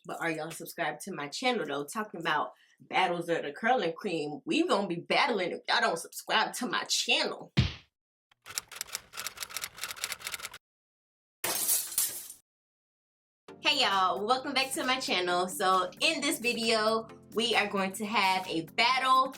But are y'all subscribed to my channel though? Talking about battles of the curling cream. We gonna be battling if y'all don't subscribe to my channel. Hey y'all, welcome back to my channel. So in this video, we are going to have a battle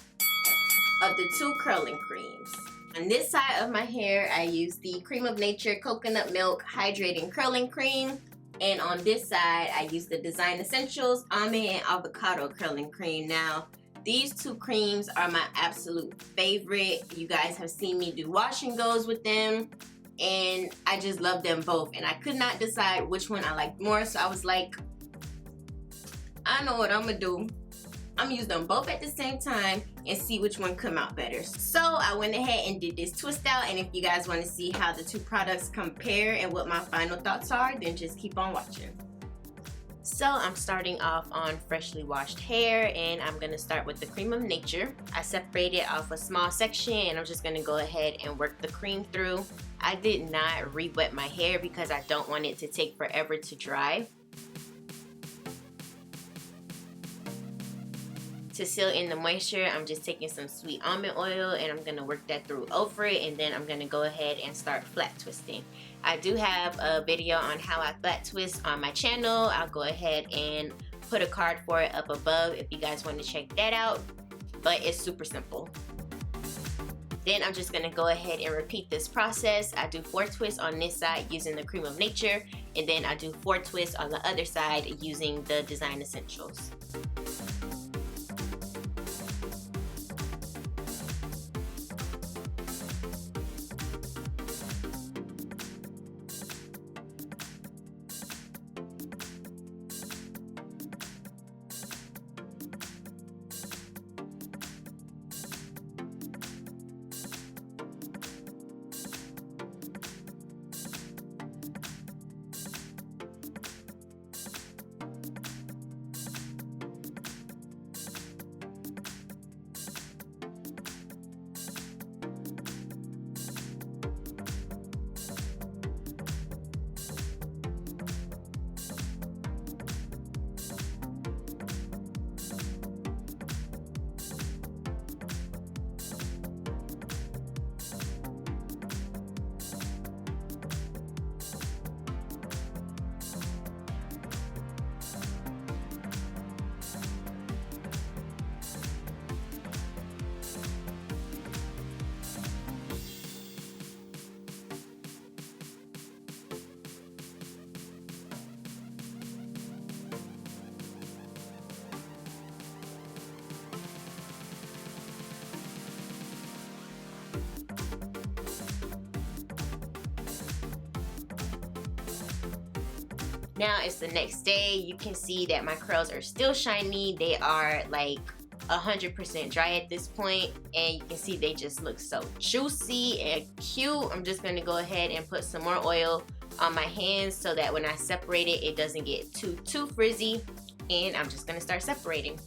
of the two curling creams. On this side of my hair, I use the Creme of Nature Coconut Milk Hydrating Curling Cream. And on this side, I use the Design Essentials Almond and Avocado Curling Cream. Now, these two creams are my absolute favorite. You guys have seen me do wash and goes with them. And I just love them both. And I could not decide which one I liked more. So I was like, I know what I'm gonna do. I'm gonna use them both at the same time and see which one come out better. So I went ahead and did this twist out, and if you guys want to see how the two products compare and what my final thoughts are, then just keep on watching. So I'm starting off on freshly washed hair, and I'm gonna start with the Creme of Nature. I separated off a small section, and I'm just gonna go ahead and work the cream through. I did not re-wet my hair because I don't want it to take forever to dry. To seal in the moisture, I'm just taking some sweet almond oil and I'm gonna work that through over it, and then I'm gonna go ahead and start flat twisting. I do have a video on how I flat twist on my channel. I'll go ahead and put a card for it up above if you guys want to check that out, but it's super simple. Then I'm just gonna go ahead and repeat this process. I do 4 twists on this side using the Creme of Nature, and then I do 4 twists on the other side using the Design Essentials. Now it's the next day. You can see that my curls are still shiny. They are like 100% dry at this point, and you can see they just look so juicy and cute. I'm just gonna go ahead and put some more oil on my hands so that when I separate it, it doesn't get too frizzy, and I'm just gonna start separating.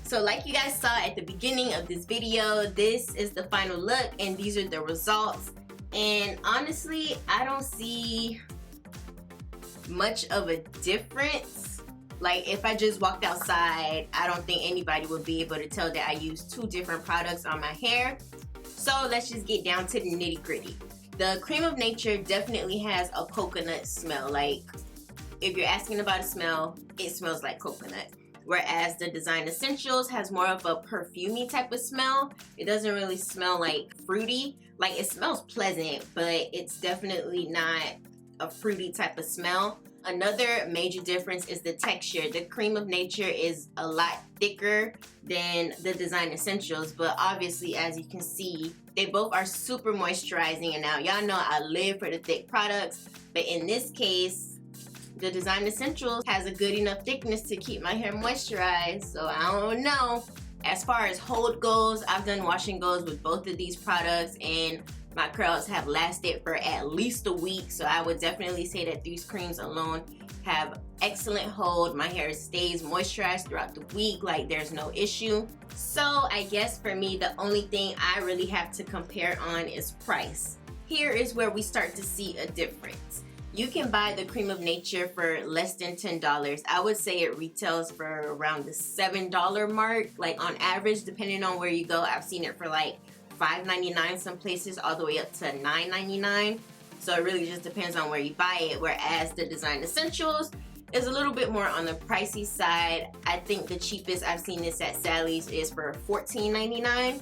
So like you guys saw at the beginning of this video, this is the final look and these are the results. And honestly, I don't see much of a difference. Like if I just walked outside, I don't think anybody would be able to tell that I use two different products on my hair. So let's just get down to the nitty gritty. The Creme of Nature definitely has a coconut smell. Like if you're asking about a smell, it smells like coconut. Whereas the Design Essentials has more of a perfumey type of smell. It doesn't really smell like fruity. Like it smells pleasant, but it's definitely not a fruity type of smell. Another major difference is the texture. The Creme of Nature is a lot thicker than the Design Essentials, but obviously as you can see, they both are super moisturizing. And now y'all know I live for the thick products, but in this case, the Design Essentials has a good enough thickness to keep my hair moisturized. So I don't know. As far as hold goes, I've done wash and goes with both of these products and my curls have lasted for at least a week. So I would definitely say that these creams alone have excellent hold. My hair stays moisturized throughout the week, like there's no issue. So I guess for me, the only thing I really have to compare on is price. Here is where we start to see a difference. You can buy the Creme of Nature for less than $10. I would say it retails for around the $7 mark. Like on average, depending on where you go, I've seen it for like $5.99 some places, all the way up to $9.99. So it really just depends on where you buy it. Whereas the Design Essentials is a little bit more on the pricey side. I think the cheapest I've seen this at Sally's is for $14.99.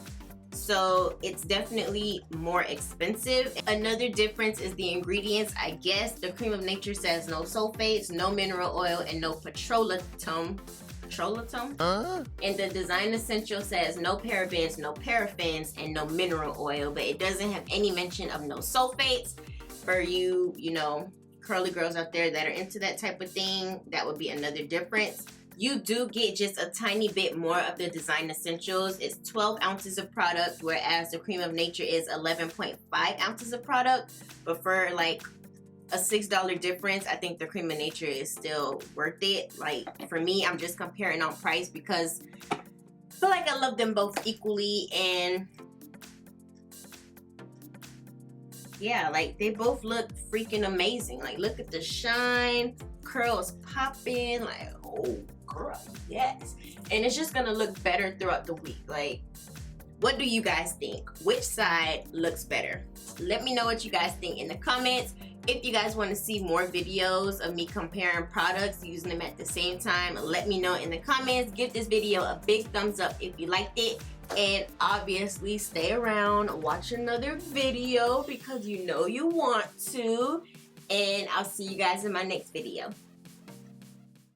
So it's definitely more expensive. Another difference is the ingredients. I guess the Creme of Nature says no sulfates, no mineral oil, and no petroleum. And the Design Essential says no parabens, no paraffins, and no mineral oil, but it doesn't have any mention of no sulfates. For you, you know, curly girls out there that are into that type of thing, that would be another difference. You do get just a tiny bit more of the Design Essentials. It's 12 ounces of product, whereas the Creme of Nature is 11.5 ounces of product. But for like a $6 difference, I think the Creme of Nature is still worth it. Like for me, I'm just comparing on price because I feel like I love them both equally. And yeah, like they both look freaking amazing. Like look at the shine, curls popping, like oh girl, yes. And it's just gonna look better throughout the week. Like what do you guys think? Which side looks better? Let me know what you guys think in the comments. If you guys want to see more videos of me comparing products, using them at the same time, let me know in the comments. Give this video a big thumbs up if you liked it. And obviously stay around, watch another video because you know you want to. And I'll see you guys in my next video.